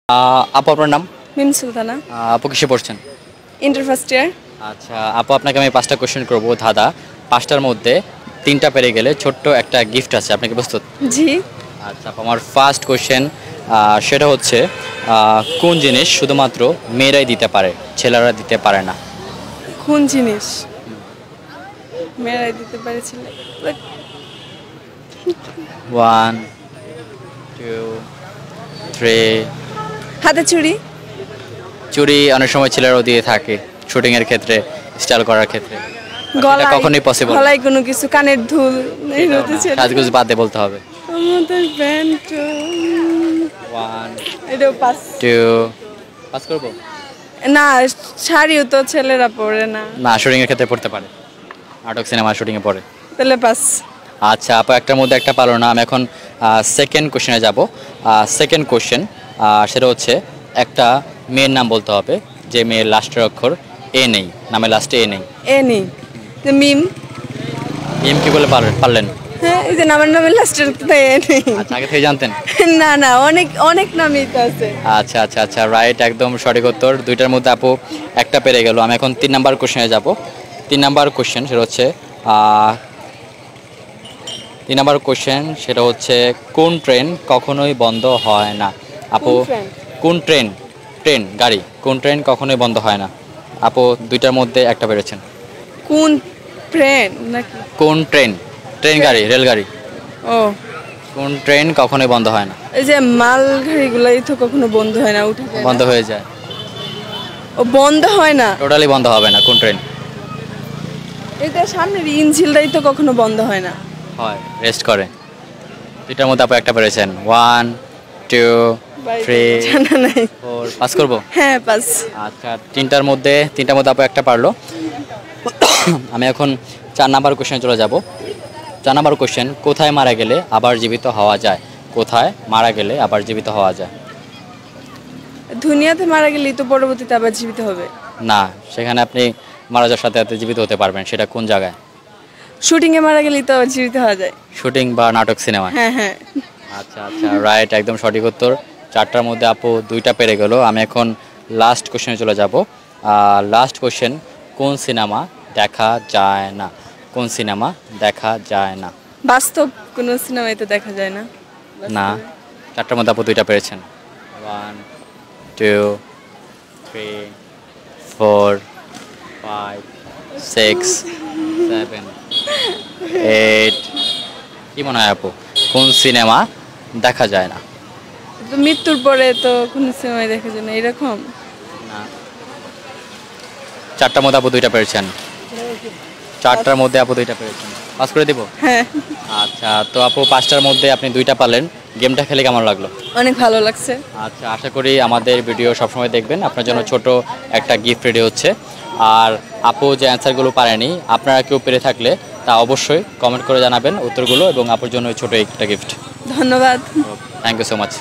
আপু আপনার নাম? মিম সুলতানা। আপু কিসে পড়ছেন? Inter first year. আচ্ছা আপু, আপনাকে আমি 5টা কোশ্চেন করবো ধাঁধা। 5টার মধ্যে 3টা পেরে গেলে ছোট্ট একটা গিফট আছে, আপনি কি প্রস্তুত? জি। আচ্ছা আপু, আমার ফার্স্ট কোশ্চেন সেটা হচ্ছে কোন জিনিস শুধুমাত্র মেয়েরাই দিতে পারে, ছেলেরা দিতে পারে না? কোন জিনিস মেয়েরাই দিতে পারেছিল? 1 2 3। হাতে চুড়ি। চুড়ি অনেক সময় ছেলেরাও দিয়ে থাকে শুটিংয়ের ক্ষেত্রে, স্টাইল করার ক্ষেত্রে। গলায় কখনোই পসিবল গলায় কোনো কিছু, কানের দুল। সাজগোজ বাদ দিয়ে বলতে হবে। আমাদের ব্যান্ড 1 এটাও পাস। 2। পাস করবো না, শাড়িও তো ছেলেরা পরে না। না, শুটিংয়ের ক্ষেত্রে পড়তে পারে, নাটক সিনেমা শুটিংয়ে পড়ে। তাহলে পাস। আচ্ছা আপু, একটার মধ্যে একটা পারো না। আমি এখন সেকেন্ড কোশ্চেনে যাব। সেকেন্ড কোশ্চেন সেটা হচ্ছে একটা মেয়ের নাম বলতে হবে যে মেয়ের লাস্টের অক্ষর এ নেই, নামে লাস্টে এ নেই। এ নেই। মিম। মিম কি বলে পারলেন? হ্যাঁ, এই যে নামের লাস্টের এ নেই। আচ্ছা, আগে থেকে জানতেন? না না, অনেক অনেক নামই তো আছে। আচ্ছা আচ্ছা আচ্ছা, রাইট, একদম সঠিক উত্তর। 2টার মধ্যে আপু একটা পেরে গেল। আমি এখন 3 নাম্বার কোশ্চেনে যাব। 3 নাম্বার কোশ্চেন সেটা হচ্ছে 3 নাম্বার কোশ্চেন সেটা হচ্ছে কোন ট্রেন কখনোই বন্ধ হয় না? আপু কোন ট্রেন, ট্রেন গাড়ি, কোন ট্রেন কখনোই বন্ধ হয় না? আপু 2টার মধ্যে একটা পেরেছেন। কোন ট্রেন নাকি? কোন ট্রেন, ট্রেন গাড়ি, রেলগাড়ি। ও, কোন ট্রেন কখনোই বন্ধ হয় না? এই যে মাল গাড়িগুলোই তো কখনো বন্ধ হয় না, উঠে যায় না। বন্ধ হয়ে যায়। ও, বন্ধ হয় না, টোটালি বন্ধ হবে না। কোন ট্রেন? এটা সামনের ইঞ্জিনটাই তো কখনো বন্ধ হয় না। হয়, রেস্ট করে। 2টার মধ্যে আপু একটা পেরেছেন। 1 2 3 জানা নাই। 4। পাস করবো? হ্যাঁ, পাস। আচ্ছা, 3টার মধ্যে আপু একটা পারলো। আমি এখন 4 নাম্বার কোশ্চেনে চলে যাব। 4 নাম্বার কোশ্চেন, কোথায় মারা গেলে আবার জীবিত হওয়া যায়? কোথায় মারা গেলে আবার জীবিত হওয়া যায়? দুনিয়াতে মারা গেলেই তো পরবর্তীতে আবার জীবিত হবে। না, সেখানে আপনি মারা যাওয়ার সাথে সাথে জীবিত হতে পারবেন। সেটা কোন জায়গায়? শুটিং এ মারা গেলেই তো আবার জীবিত হওয়া যায়। শুটিং বা নাটক সিনেমা? হ্যাঁ হ্যাঁ। আচ্ছা আচ্ছা, রাইট, একদম সঠিক উত্তর। 4টার মধ্যে আপু 2টা পেরে গেল। আমি এখন লাস্ট কোশ্চেনে চলে যাব। লাস্ট কোশ্চেন, কোন সিনেমা দেখা যায় না? কোন সিনেমা দেখা যায় না? বাস্তব কোনো সিনেমায় তো দেখা যায় না। না, 4টার মধ্যে আপু 2টা পেরেছেন। 1 2 3 4 5 6 7 8। কি মনে হয় আপু, কোন সিনেমা দেখা যায় না? তো মৃত্যুর পরে তো কোনো সিনেমায় দেখা যায় না, এরকম। না, 4টার মধ্যে আপু 2টা পেরেছেন। 4টার মধ্যে আপু 2টা পেরেছেন। পাস করে দিব? হ্যাঁ। আচ্ছা, তো আপু 5টার মধ্যে আপনি 2টা পারলেন। গেমটা খেলে কেমন লাগলো? অনেক ভালো লাগছে। আচ্ছা, আশা করি আমাদের ভিডিও সবসময় দেখবেন। আপনার জন্য ছোট একটা গিফট রেডি হচ্ছে। আর আপু যে অ্যান্সারগুলো পারেনি, আপনারা কেউ পেরে থাকলে তা অবশ্যই কমেন্ট করে জানাবেন উত্তরগুলো, এবং আপুর জন্য ছোট একটা গিফট। ধন্যবাদ। Thank you so much.